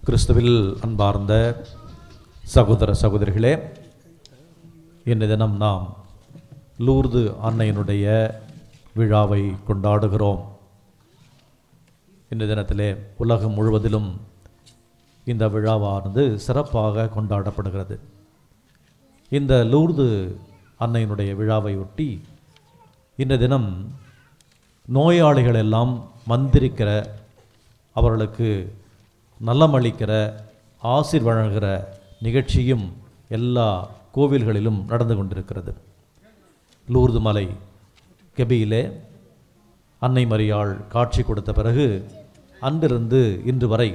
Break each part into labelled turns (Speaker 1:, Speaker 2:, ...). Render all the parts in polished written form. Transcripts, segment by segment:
Speaker 1: கிறிஸ்துவில் அன்பார்ந்த சகோதர சகோதரிகளே, இன்றைய தினம் நாம் லூர்து அன்னையினுடைய விழாவை கொண்டாடுகிறோம். இந்த தினத்திலே உலகம் முழுவதிலும் இந்த விழாவானது சிறப்பாக கொண்டாடப்படுகிறது. இந்த லூர்து அன்னையினுடைய விழாவை ஒட்டி இந்த தினம் நோயாளிகள் எல்லாம் மந்திரிக்கிற, அவர்களுக்கு நலமளிக்கிற, ஆசீர் வழங்குகிற நிகழ்ச்சியும் எல்லா கோவில்களிலும் நடந்து கொண்டிருக்கிறது. லூர்து மலை கெபியிலே அன்னை மரியாள் காட்சி கொடுத்த பிறகு அன்றிருந்து இன்று வரை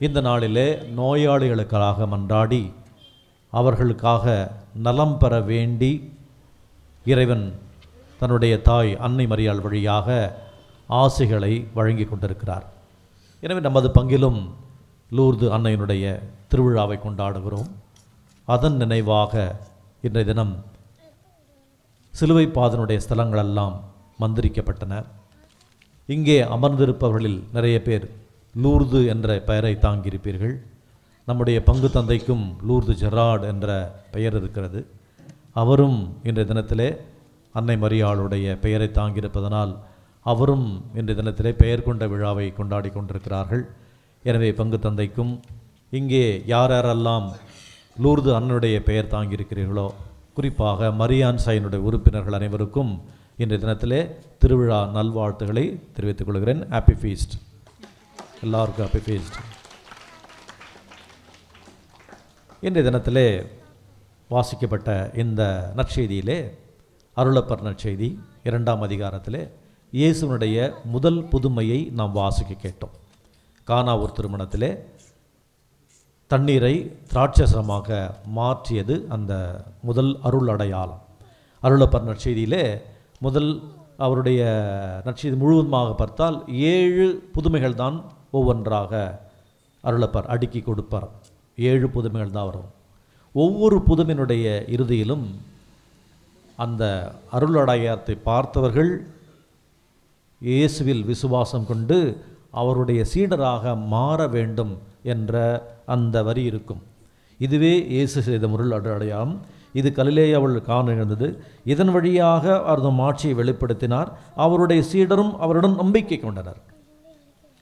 Speaker 1: இந்த நாளிலே நோயாளிகளுக்காக மன்றாடி அவர்களுக்காக நலம் பெற வேண்டி இறைவன் தன்னுடைய தாய் அன்னை மரியாள் வழியாக ஆசைகளை வழங்கி கொண்டிருக்கிறார். எனவே நமது பங்கிலும் லூர்து அன்னையினுடைய திருவிழாவை கொண்டாடுகிறோம். அதன் நினைவாக இன்றைய தினம் சிலுவை பாதனுடைய ஸ்தலங்களெல்லாம் மந்திரிக்கப்பட்டன. இங்கே அமர்ந்திருப்பவர்களில் நிறைய பேர் லூர்து என்ற பெயரை தாங்கியிருப்பீர்கள். நம்முடைய பங்கு தந்தைக்கும் லூர்து ஜெரார்ட் என்ற பெயர் இருக்கிறது. அவரும் இன்றைய தினத்திலே அன்னை மரியாளுடைய பெயரை தாங்கியிருப்பதனால் அவரும் இன்றைய தினத்திலே பெயர் கொண்ட விழாவை கொண்டாடி கொண்டிருக்கிறார்கள். எனவே பங்கு தந்தைக்கும் இங்கே யாரெல்லாம் லூர்து அன்னையுடைய பெயர் தாங்கியிருக்கிறீர்களோ, குறிப்பாக மரியான் சைனுடைய உறுப்பினர்கள் அனைவருக்கும் இன்றைய தினத்திலே திருவிழா நல்வாழ்த்துக்களை தெரிவித்துக் கொள்கிறேன். ஹாப்பி ஃபீஸ்ட், எல்லாருக்கும் ஹாப்பி ஃபீஸ்ட். இன்றைய தினத்திலே வாசிக்கப்பட்ட இந்த நற்செய்தியிலே, அருளப்பர் நற்செய்தி 2ஆம் அதிகாரத்திலே இயேசுனுடைய முதல் புதுமையை நாம் வாசிக்க கேட்டோம். கானா ஒரு திருமணத்திலே தண்ணீரை திராட்சரசமாக மாற்றியது அந்த முதல் அருள் அடையாளம். அருளப்பர் நற்செய்தியிலே முதல் அவருடைய நற்செய்தி முழுவதுமாக பார்த்தால் 7 புதுமைகள் தான் ஒவ்வொன்றாக அருளப்பர் அடுக்கி கொடுப்பார். 7 புதுமைகள் தான் வரும். ஒவ்வொரு புதுமையினுடைய இறுதியிலும் அந்த அருள் அடையாளத்தை பார்த்தவர்கள் இயேசுவில் விசுவாசம் கொண்டு அவருடைய சீடராக மாற வேண்டும் என்ற அந்த வரி இருக்கும். இதுவே இயேசு செய்த முருள் அடையாளம். இது கலிலேயாவில் காண நிகழ்ந்தது. இதன் வழியாக அவர் ஆட்சியை வெளிப்படுத்தினார். அவருடைய சீடரும் அவருடன் நம்பிக்கை கொண்டனர்.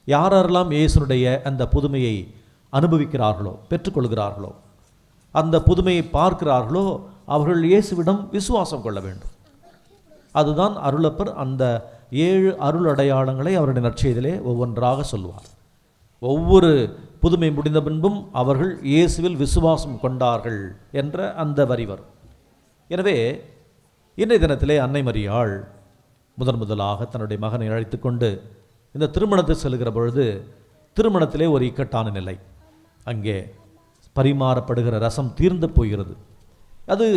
Speaker 1: யாரெல்லாம் இயேசுடைய அந்த புதுமையை அனுபவிக்கிறார்களோ, பெற்றுக்கொள்கிறார்களோ, அந்த புதுமையை பார்க்கிறார்களோ, அவர்கள் இயேசுவிடம் விசுவாசம் கொள்ள வேண்டும். அதுதான் அருளப்பர் அந்த 7 அருள் அடையாளங்களை அவருடைய நற்செய்தியிலே ஒவ்வொன்றாக சொல்வார். ஒவ்வொரு புதுமை முடிந்த பின்பும் அவர்கள் இயேசுவில் விசுவாசம் கொண்டார்கள் என்ற அந்த வரி வரும். எனவே இன்றைய தினத்திலே அன்னை மரியாள் முதலாக தன்னுடைய மகனை அழைத்து கொண்டு இந்த திருமணத்தை செல்கிற பொழுது திருமணத்திலே ஒரு இக்கட்டான நிலை. அங்கே பரிமாறப்படுகிற ரசம் தீர்ந்து போகிறது. அது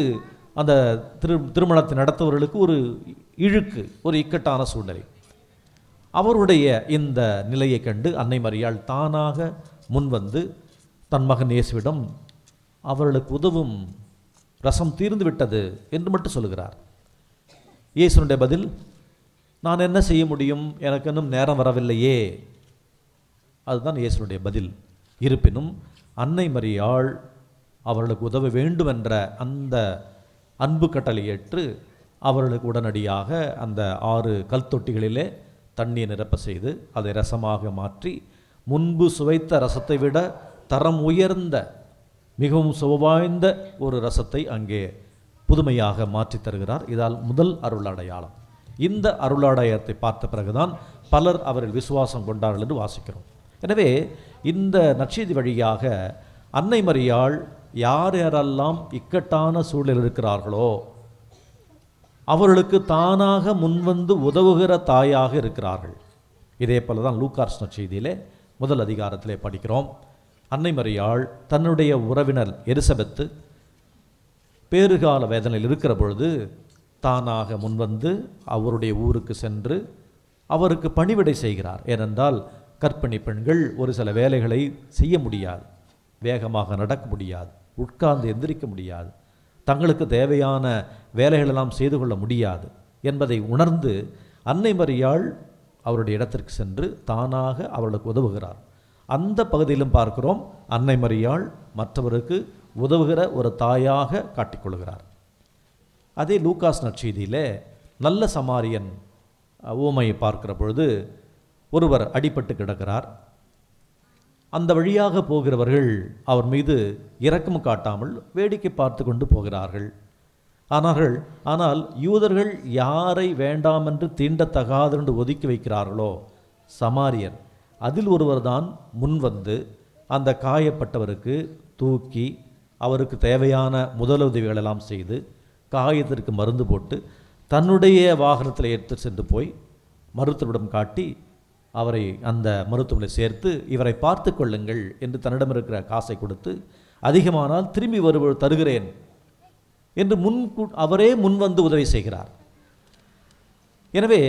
Speaker 1: அந்த திருமணத்தை நடத்தவர்களுக்கு ஒரு இழுக்கு, ஒரு இக்கட்டான சூழ்நிலை. அவருடைய இந்த நிலையை கண்டு அன்னை மரியாள் தானாக முன்வந்து தன் மகன் இயேசுவிடம் அவர்களுக்கு உதவும், ரசம் தீர்ந்து விட்டது என்று மட்டும் சொல்கிறார். இயேசுனுடைய பதில், நான் என்ன செய்ய முடியும், எனக்கு இன்னும் நேரம் வரவில்லையே. அதுதான் இயேசுனுடைய பதில். இருப்பினும் அன்னை மரியாள் அவர்களுக்கு உதவ வேண்டும் என்ற அந்த அன்பு கட்டளை ஏற்று அவர்களுக்கு உடனடியாக அந்த 6 கல் தொட்டிகளிலே தண்ணீர் நிரப்ப செய்து அதை ரசமாக மாற்றி முன்பு சுவைத்த ரசத்தை விட தரம் உயர்ந்த மிகவும் சுவைவாய்ந்த ஒரு ரசத்தை அங்கே புதுமையாக மாற்றி தருகிறார். இதால் முதல் அருள் அடையாளம். இந்த அருள் அடையாளத்தை பார்த்த பிறகுதான் பலர் அவரில் விசுவாசம் கொண்டார்கள் என்று வாசிக்கிறோம். எனவே இந்த நற்செய்தி வழியாக அன்னை மரியாள் யாரெல்லாம் இக்கட்டான சூழலில் இருக்கிறார்களோ அவர்களுக்கு தானாக முன்வந்து உதவுகிற தாயாக இருக்கிறார்கள். இதே போல தான் லூக்காஸ் நற்செய்தியிலே 1 அதிகாரத்திலே படிக்கிறோம். அன்னை மரியாள் தன்னுடைய உறவினர் எலிசபெத்து பேறுகால வேதனையில் இருக்கிற பொழுது தானாக முன்வந்து அவருடைய ஊருக்கு சென்று அவருக்கு பணிவிடை செய்கிறார். ஏனென்றால் கர்ப்பிணி பெண்கள் ஒரு சில வேலைகளை செய்ய முடியாது, வேகமாக நடக்க முடியாது, உட்கார்ந்து எந்திரிக்க முடியாது, தங்களுக்கு தேவையான வேலைகளெல்லாம் செய்து கொள்ள முடியாது என்பதை உணர்ந்து அன்னை மரியாள் அவருடைய இடத்திற்கு சென்று தானாக அவர்களுக்கு உதவுகிறார். அந்த பகுதியிலும் பார்க்கிறோம், அன்னை மரியாள் மற்றவருக்கு உதவுகிற ஒரு தாயாக காட்டிக்கொள்கிறார். அதே லூக்காஸ் நற்செய்தியில் நல்ல சமாரியன் ஊமையை பார்க்கிற பொழுது ஒருவர் அடிபட்டு கிடக்கிறார். அந்த வழியாக போகிறவர்கள் அவர் மீது இரக்கம் காட்டாமல் வேடிக்கை பார்த்து கொண்டு போகிறார்கள். ஆனால் யூதர்கள் யாரை வேண்டாமென்று தீண்டத்தகாது என்று ஒதுக்கி வைக்கிறார்களோ சமாரியர், அதில் ஒருவர் தான் முன்வந்து அந்த காயப்பட்டவருக்கு தூக்கி அவருக்கு தேவையான முதலுதவிகளெல்லாம் செய்து காயத்திற்கு மருந்து போட்டு தன்னுடைய வாகனத்தில் எடுத்து சென்று போய் மருத்துவரிடம் காட்டி அவரை அந்த மருத்துவமனை சேர்த்து இவரை பார்த்து கொள்ளுங்கள் என்று தன்னிடம் இருக்கிற காசை கொடுத்து, அதிகமானால் திரும்பி வருவது தருகிறேன் என்று அவரே முன்வந்து உதவி செய்கிறார். எனவே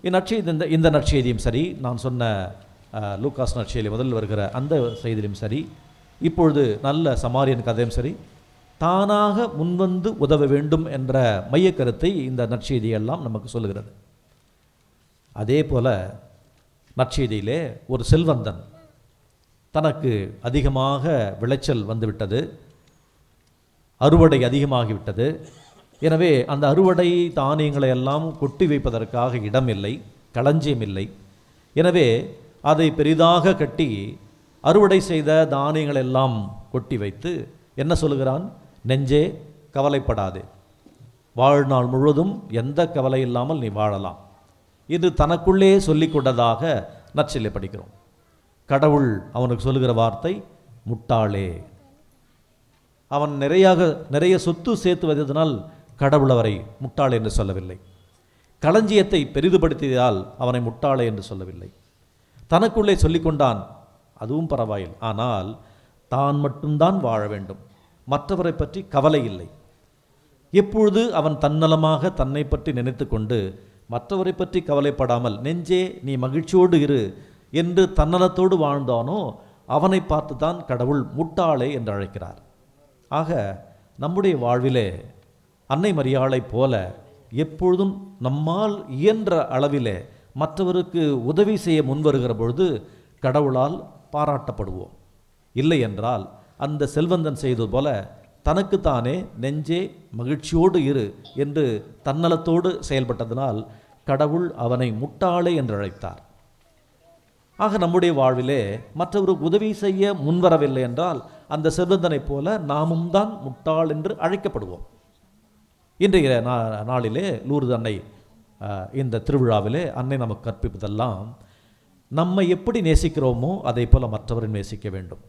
Speaker 1: இந்த நற்செய்தியும் சரி, நான் சொன்ன லூக்காஸ் நற்செய்தியில் முதலில் வருகிற அந்த செய்தியிலும் சரி, இப்பொழுது நல்ல சமாரியன் கதையும் சரி, தானாக முன்வந்து உதவ வேண்டும் என்ற மையக்கருத்தை இந்த நற்செய்தியெல்லாம் நமக்கு சொல்லுகிறது. அதே போல நற்செய்தியிலே ஒரு செல்வந்தன், தனக்கு அதிகமாக விளைச்சல் வந்துவிட்டது, அறுவடை அதிகமாகிவிட்டது. எனவே அந்த அறுவடை தானியங்களை எல்லாம் கொட்டி வைப்பதற்காக இடமில்லை, களஞ்சியம் இல்லை. எனவே அதை பெரிதாக கட்டி அறுவடை செய்த தானியங்கள் எல்லாம் கொட்டி வைத்து என்ன சொல்லுகிறான்? நெஞ்சே கவலைப்படாதே, வாழ்நாள் முழுவதும் எந்த கவலை இல்லாமல் நீ வாழலாம் இது தனக்குள்ளே சொல்லிக் கொண்டதாக நற்செய்தியில் படிக்கிறோம். கடவுள் அவனுக்கு சொல்லுகிற வார்த்தை, முட்டாளே. அவன் நிறைய சொத்து சேர்த்து வைத்ததனால் கடவுள் அவரை முட்டாளே என்று சொல்லவில்லை. களஞ்சியத்தை பெரிதுபடுத்தியதால் அவனை முட்டாளே என்று சொல்லவில்லை. தனக்குள்ளே சொல்லிக்கொண்டான், அதுவும் பரவாயில்லை, ஆனால் தான் மட்டும்தான் வாழ வேண்டும், மற்றவரை பற்றி கவலை இல்லை. எப்பொழுது அவன் தன்னலமாக தன்னை பற்றி நினைத்து கொண்டு மற்றவரை பற்றி கவலைப்படாமல் நெஞ்சே நீ மகிழ்ச்சியோடு இரு என்று தன்னலத்தோடு வாழ்ந்தானோ அவனை பார்த்து தான் கடவுள் முட்டாளே என்று அழைக்கிறார். ஆக நம்முடைய வாழ்விலே அன்னை மரியாளைப் போல எப்பொழுதும் நம்மால் இயன்ற அளவிலே மற்றவருக்கு உதவி செய்ய முன்வருகிற பொழுது கடவுளால் பாராட்டப்படுவோம். இல்லை என்றால் அந்த செல்வந்தன் செய்தது போல தனக்குத்தானே நெஞ்சே மகிழ்ச்சியோடு இரு என்று தன்னலத்தோடு செயல்பட்டதனால் கடவுள் அவனை முட்டாளே என்று அழைத்தார். ஆக நம்முடைய வாழ்விலே மற்றவருக்கு உதவி செய்ய முன்வரவில்லை என்றால் அந்த செல்வந்தனைப் போல நாமும் தான் முட்டாள் என்று அழைக்கப்படுவோம். இன்றைய நாளிலே லூர்து அன்னை இந்த திருவிழாவிலே அன்னை நமக்கு கற்பிப்பதெல்லாம் நம்மை எப்படி நேசிக்கிறோமோ அதை போல மற்றவரை நேசிக்க வேண்டும்,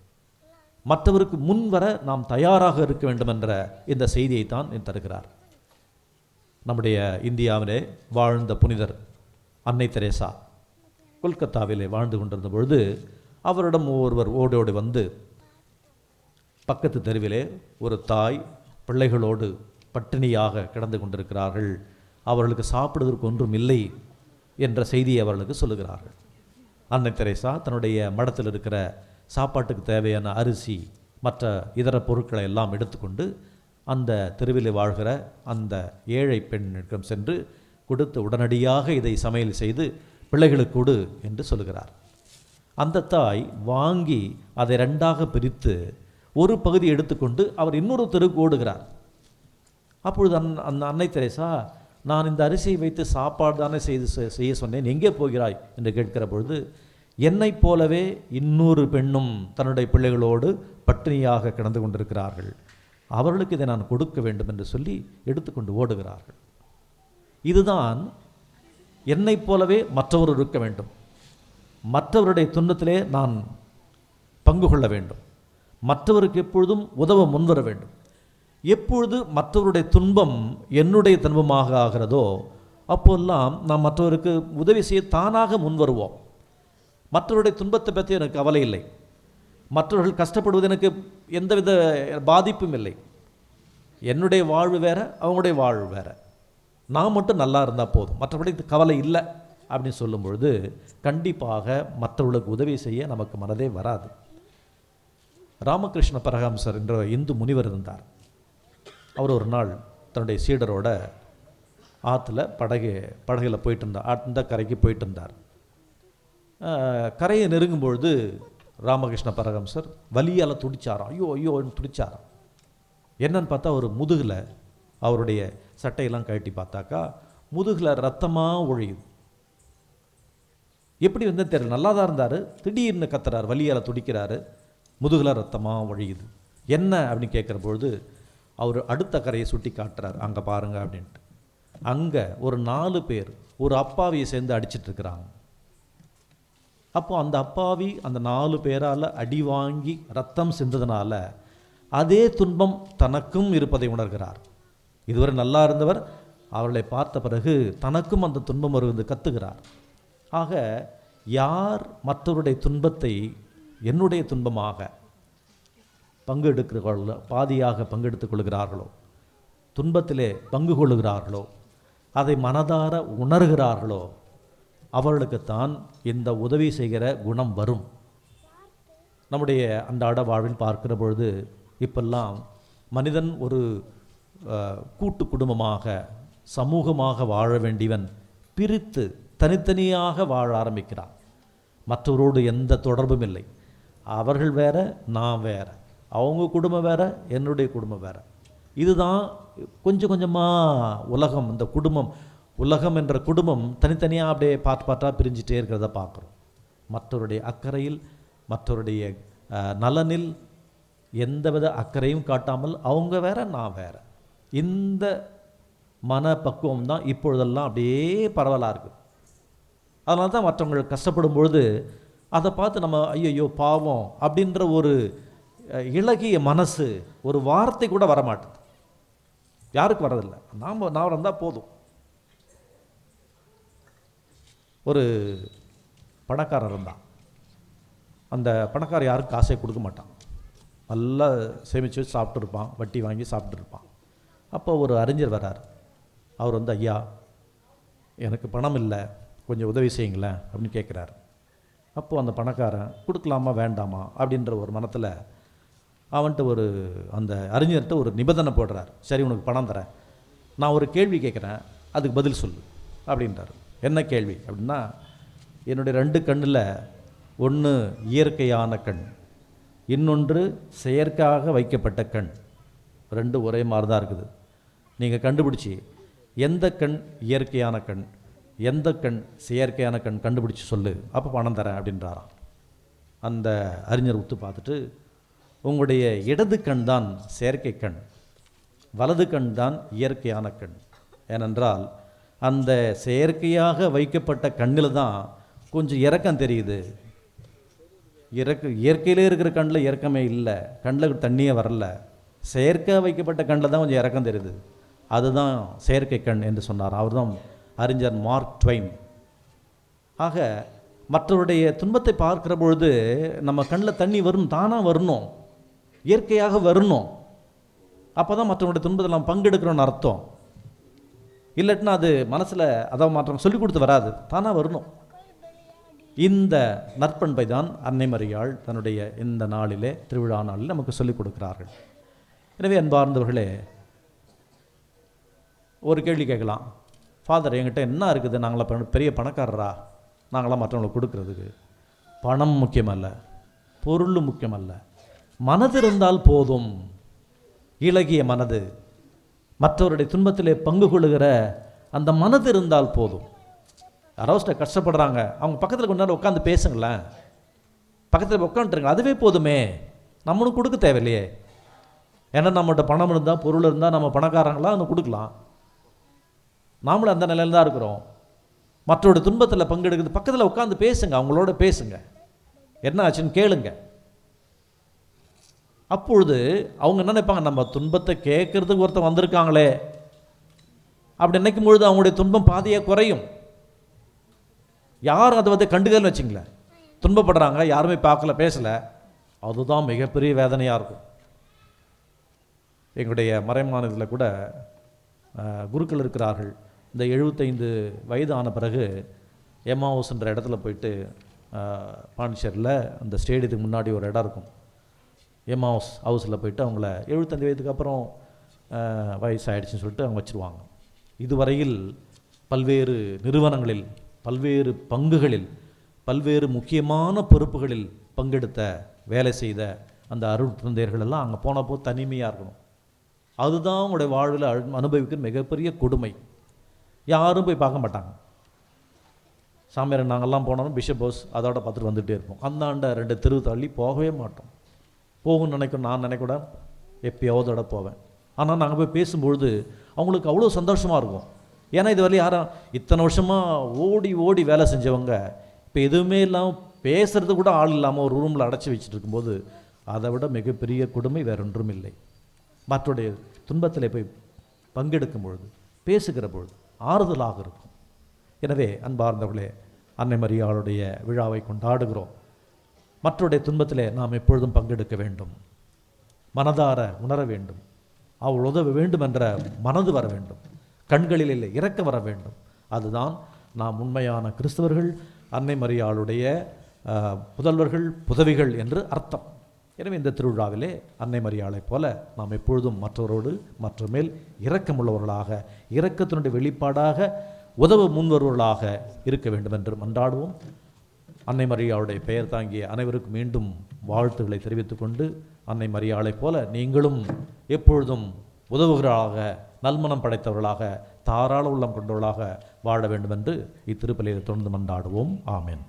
Speaker 1: மற்றவருக்கு முன்வர நாம் தயாராக இருக்க வேண்டும் என்ற இந்த செய்தியை தான் தருகிறார். நம்முடைய இந்தியாவிலே வாழ்ந்த புனிதர் அன்னை தெரேசா கொல்கத்தாவிலே வாழ்ந்து கொண்டிருந்த பொழுது அவரிடம் ஒருவர் ஓடோடி வந்து, பக்கத்து தெருவிலே ஒரு தாய் பிள்ளைகளோடு பட்டினியாக கிடந்து கொண்டிருக்கிறார்கள், அவர்களுக்கு சாப்பிடுவதற்கு ஒன்றும் இல்லை என்ற செய்தியை அவர்களுக்கு சொல்லுகிறார்கள். அன்னை தெரேசா தன்னுடைய மடத்தில் இருக்கிற சாப்பாட்டுக்கு தேவையான அரிசி மற்ற இதர பொருட்களை எல்லாம் எடுத்துக்கொண்டு அந்த தெருவில் வாழ்கிற அந்த ஏழை பெண்ணிடம் சென்று கொடுத்து உடனடியாக இதை சமையல் செய்து பிள்ளைகளுக்கு கொடு என்று சொல்லுகிறார். அந்த தாய் வாங்கி அதை ரெண்டாக பிரித்து ஒரு பகுதி எடுத்துக்கொண்டு அவர் இன்னொரு தெருக்கு ஓடுகிறார். அப்பொழுது அந்த அன்னை தெரேசா, நான் இந்த அரிசியை வைத்து சாப்பாடு தானே செய்ய சொன்னேன், எங்கே போகிறாய் என்று கேட்கிற பொழுது, என்னைப் போலவே இன்னொரு பெண்ணும் தன்னுடைய பிள்ளைகளோடு பட்டினியாக கிடந்து கொண்டிருக்கிறார்கள், அவர்களுக்கு இதை நான் கொடுக்க வேண்டும் என்று சொல்லி எடுத்துக்கொண்டு ஓடுகிறார்கள். இதுதான் என்னைப் போலவே மற்றவர் இருக்க வேண்டும், மற்றவருடைய துன்பத்திலே நான் பங்கு கொள்ள வேண்டும், மற்றவருக்கு எப்பொழுதும் உதவ முன்வர வேண்டும். எப்பொழுது மற்றவருடைய துன்பம் என்னுடைய துன்பமாக ஆகிறதோ அப்போல்லாம் நாம் மற்றவருக்கு உதவி செய்ய தானாக முன்வருவோம். மற்றவருடைய துன்பத்தை பற்றி எனக்கு கவலை இல்லை, மற்றவர்கள் கஷ்டப்படுவது எனக்கு எந்தவித பாதிப்பும் இல்லை. என்னுடைய வாழ்வு வேறு, அவங்களுடைய வாழ்வு வேறு, நான் மட்டும் நல்லா இருந்தால் போதும், மற்றபடி கவலை இல்லை அப்படின்னு சொல்லும் பொழுது கண்டிப்பாக மற்றவர்களுக்கு உதவி செய்ய நமக்கு மனதே வராது. ராமகிருஷ்ண பரமஹம்சர் என்ற இந்து முனிவர் இருந்தார். அவர் ஒரு நாள் தன்னுடைய சீடரோட ஆற்றுல படகில் போயிட்டு இருந்தார், அந்த கரைக்கு போயிட்டு இருந்தார். கரையை நெருங்கும்பொழுது ராமகிருஷ்ண பரமஹம்சர் வலியால் துடிச்சாராம். ஐயோ ஐயோன்னு துடிச்சாராம். என்னன்னு பார்த்தா ஒரு முதுகில் அவருடைய சட்டையெல்லாம் கழட்டி பார்த்தாக்கா முதுகில் ரத்தமாக ஒழியுது. எப்படி வந்து தெரியல, நல்லா தான் இருந்தார், திடீர்னு கத்துறாரு, வலியால் துடிக்கிறாரு, முதுகில் ரத்தமாக ஒழியுது. என்ன அப்படின்னு கேட்குற பொழுது அவர் அடுத்த கரையை சுட்டி காட்டுறார், அங்கே பாருங்க அப்படின்ட்டு. அங்கே ஒரு 4 பேர் ஒரு அப்பாவியை சேர்ந்து அடிச்சிட்ருக்கிறாங்க. அப்போ அந்த அப்பாவி அந்த 4 பேரால் அடி வாங்கி ரத்தம் சிந்ததுனால அதே துன்பம் தனக்கும் இருப்பதை உணர்கிறார். இதுவரை நல்லா இருந்தவர் அவர்களை பார்த்த பிறகு தனக்கும் அந்த துன்பம் வருவது கத்துகிறார். ஆக யார் மற்றவருடைய துன்பத்தை என்னுடைய துன்பமாக பங்கெடுக்கிறார்களோ, பாதியாக பங்கெடுத்துக் கொள்கிறார்களோ, துன்பத்திலே பங்கு கொள்ளுகிறார்களோ, அதை மனதார உணர்கிறார்களோ, அவர்களுக்குத்தான் இந்த உதவி செய்கிற குணம் வரும். நம்முடைய அன்றாட வாழ்வில் பார்க்கிற பொழுது இப்பெல்லாம் மனிதன் ஒரு கூட்டு குடும்பமாக சமூகமாக வாழ வேண்டியவன் பிரித்து தனித்தனியாக வாழ ஆரம்பிக்கிறான். மற்றவரோடு எந்த தொடர்பும் இல்லை. அவர்கள் வேற, நான் வேற, அவங்க குடும்பம் வேற, என்னுடைய குடும்பம் வேற. இதுதான் கொஞ்சம் கொஞ்சமாக உலகம், இந்த குடும்பம், உலகம் என்ற குடும்பம் தனித்தனியாக அப்படியே பாட்டாக பிரிஞ்சிட்டே இருக்கிறத பார்க்குறோம். மற்றவருடைய அக்கறையில், மற்றவருடைய நலனில் எந்தவித அக்கறையும் காட்டாமல் அவங்க வேற, நான் வேற, இந்த மனப்பக்குவம் தான் இப்பொழுதெல்லாம் அப்படியே பரவலாக இருக்குது. அதனால தான் மற்றவங்க கஷ்டப்படும் பொழுது அதை பார்த்து நம்ம ஐயோ பாவம் அப்படின்ற ஒரு இளகிய மனசு, ஒரு வார்த்தை கூட வரமாட்டுது. யாருக்கு வரதில்லை, நான் இருந்தால் போதும். ஒரு பணக்காரர் இருந்தான். அந்த பணக்காரர் யாருக்கு காசை கொடுக்க மாட்டான், நல்லா சேமித்து வச்சு சாப்பிட்டுருப்பான், வட்டி வாங்கி சாப்பிட்டுருப்பான். அப்போ ஒரு அறிஞர் வரார். அவர் வந்து ஐயா எனக்கு பணம் இல்லை, கொஞ்சம் உதவி செய்யுங்களேன் அப்படின்னு கேட்குறாரு. அப்போது அந்த பணக்காரன் கொடுக்கலாமா வேண்டாமா அப்படின்ற ஒரு மனத்தில் அவன்கிட்ட அந்த அறிஞர்கிட்ட ஒரு நிபந்தனை போடுறார். சரி உனக்கு பணம் தரேன், நான் ஒரு கேள்வி கேட்குறேன், அதுக்கு பதில் சொல்லு அப்படின்றார். என்ன கேள்வி அப்படின்னா, என்னுடைய 2 கண்ணில் ஒன்று இயற்கையான கண், இன்னொன்று செயற்கையாக வைக்கப்பட்ட கண், 2 ஒரே மாதிரி தான் இருக்குது. நீங்கள் கண்டுபிடிச்சி எந்த கண் இயற்கையான கண், எந்த கண் செயற்கையான கண் கண்டுபிடிச்சி சொல்லு, அப்போ பணம் தரேன் அப்படின்றாராம். அந்த அறிஞர் உத்து பார்த்துட்டு, உங்களுடைய இடது கண் தான் செயற்கை கண், வலது கண் தான் இயற்கையான கண். ஏனென்றால் அந்த செயற்கையாக வைக்கப்பட்ட கண்ணில் தான் கொஞ்சம் இரக்கம் தெரியுது. இயற்கையிலே இருக்கிற கண்ணில் இரக்கமே இல்லை, கண்ணில் தண்ணியே வரல. செயற்கையாக வைக்கப்பட்ட கண்ணில் தான் கொஞ்சம் இரக்கம் தெரியுது, அதுதான் செயற்கை கண் என்று சொன்னார். அவர் தான் அறிஞர் மார்க் ட்வைன். ஆக மற்றவருடைய துன்பத்தை பார்க்கிற பொழுது நம்ம கண்ணில் தண்ணி வரும், தானாக வரணும், இயற்கையாக வரணும். அப்போ தான் மற்றவருடைய துன்பத்தை நம்ம பங்கெடுக்கிறோன்னு அர்த்தம். இல்லைன்னா அது மனசில் அதாவது மற்றவங்க சொல்லிக் கொடுத்து வராது, தானாக வரணும். இந்த நற்பண்பை தான் அன்னை மரியாள் தன்னுடைய இந்த நாளிலே, திருவிழா நாளில் நமக்கு சொல்லிக் கொடுக்கிறார்கள். எனவே அன்பார்ந்தவர்களே, ஒரு கேள்வி கேட்கலாம், ஃபாதர் என்கிட்ட என்ன இருக்குது, நாங்களாம் பெரிய பணக்காரரா, நாங்களாம் மற்றவங்களுக்கு கொடுக்கறதுக்கு? பணம் முக்கியமல்ல, பொருள் முக்கியமல்ல, மனது இருந்தால் போதும். இளகிய மனது, மற்றவருடைய துன்பத்திலே பங்கு கொள்ளுகிற அந்த மனது இருந்தால் போதும். யாராவது கஷ்டப்படுறாங்க, அவங்க பக்கத்தில் கொஞ்ச நேரம் உட்காந்து பேசுங்களேன், பக்கத்தில் உட்காந்துருங்க, அதுவே போதுமே. நம்மளும் கொடுக்க தேவையில்லையே. ஏன்னா நம்மகிட்ட பணம் இருந்தால், பொருள் இருந்தால் நம்ம பணக்காரங்களாம் அதை கொடுக்கலாம். நாமளும் அந்த நிலையில் தான் இருக்கிறோம். மற்றவருடைய துன்பத்தில் பங்கெடுக்கிறது, பக்கத்தில் உட்காந்து பேசுங்க, அவங்களோட பேசுங்க, என்ன ஆச்சுன்னு கேளுங்க. அப்பொழுது அவங்க என்ன நினைப்பாங்க, நம்ம துன்பத்தை கேட்கறதுக்கு ஒருத்தர் வந்திருக்காங்களே அப்படி நினைக்கும் பொழுது அவங்களுடைய துன்பம் பாதியாக குறையும். யாரும் அதை கண்டுக்கலன்னு வச்சுங்களேன், துன்பப்படுறாங்க, யாருமே பார்க்கல, பேசலை, அதுதான் மிகப்பெரிய வேதனையாக இருக்கும். எங்களுடைய மறைமாநிலத்தில் கூட குருக்கள் இருக்கிறார்கள். இந்த 75 வயது ஆன பிறகு எம்மாவுஸ்ன்ற இடத்துல போயிட்டு, பாண்டிச்சேரியில் அந்த ஸ்டேடியத்துக்கு முன்னாடி ஒரு இடம் இருக்கும், எம்மாவுஸ் ஹவுஸில் போயிட்டு அவங்கள 75 வயதுக்கு அப்புறம் வயசாகிடுச்சின்னு சொல்லிட்டு அவங்க வச்சுருவாங்க. இதுவரையில் பல்வேறு நிறுவனங்களில், பல்வேறு பங்குகளில், பல்வேறு முக்கியமான பொறுப்புகளில் பங்கெடுத்த வேலை செய்த அந்த அருட்தந்தையர்கள் எல்லாம் அங்கே போனப்போ தனிமையாக இருக்கணும். அதுதான் உங்களுடைய வாழ்வில் அனுபவிக்கிற மிகப்பெரிய கொடுமை. யாரும் போய் பார்க்க மாட்டாங்க. சாமியார் நாங்கள்லாம் போனாலும் பிஷப் ஹவுஸ் அதோட பார்த்துட்டு வந்துகிட்டே இருப்போம். அந்தாண்ட 2 தெரு தள்ளி போகவே மாட்டோம். போகும்னு நான் நினைக்கூட எப்பயாவதோட போவேன். ஆனால் நாங்கள் போய் பேசும்பொழுது அவங்களுக்கு அவ்வளோ சந்தோஷமாக இருக்கும். ஏன்னா இது வரையும் யாரும் இத்தனை வருஷமாக ஓடி ஓடி வேலை செஞ்சவங்க இப்போ எதுவுமே இல்லாமல் பேசுகிறது கூட ஆள் இல்லாமல் ஒரு ரூமில் அடைச்சி வச்சுட்டு இருக்கும்போது அதை விட மிகப்பெரிய கொடுமை வேற ஒன்றும் இல்லை. மற்றடைய துன்பத்தில் போய் பங்கெடுக்கும் பொழுது, பேசுகிற பொழுது ஆறுதலாக இருக்கும். எனவே அன்பார்ந்தவர்களே, அன்னை மரியாளுடைய விழாவை கொண்டாடுகிறோம். மற்றவருடைய துன்பத்திலே நாம் எப்பொழுதும் பங்கெடுக்க வேண்டும். மனதார உணர வேண்டும். அவள் உதவ வேண்டும் என்ற மனது வர வேண்டும். கண்களில் இல்லை இறக்க வர வேண்டும். அதுதான் நாம் உண்மையான கிறிஸ்தவர்கள், அன்னை மரியாளுடைய புதல்வர்கள், புதவிகள் என்று அர்த்தம். எனவே இந்த திருவிழாவிலே அன்னை மரியாளைப் போல நாம் எப்பொழுதும் மற்றவரோடு மற்ற மேல் இரக்கமுள்ளவர்களாக, இரக்கத்தினுடைய வெளிப்பாடாக உதவ முன்வருவர்களாக இருக்க வேண்டும் என்று மன்றாடுவோம். அன்னை மரியாளுடைய பெயர் தாங்கிய அனைவருக்கும் மீண்டும் வாழ்த்துக்களை தெரிவித்துக் கொண்டு, அன்னை மரியாளைப் போல நீங்களும் எப்பொழுதும் உதவுகிறவர்களாக, நல்மனம் படைத்தவர்களாக, தாராள உள்ளம் கொண்டவர்களாக வாழ வேண்டும் என்று இத்திருப்பலியில் தொடர்ந்து மன்றாடுவோம். ஆமென்.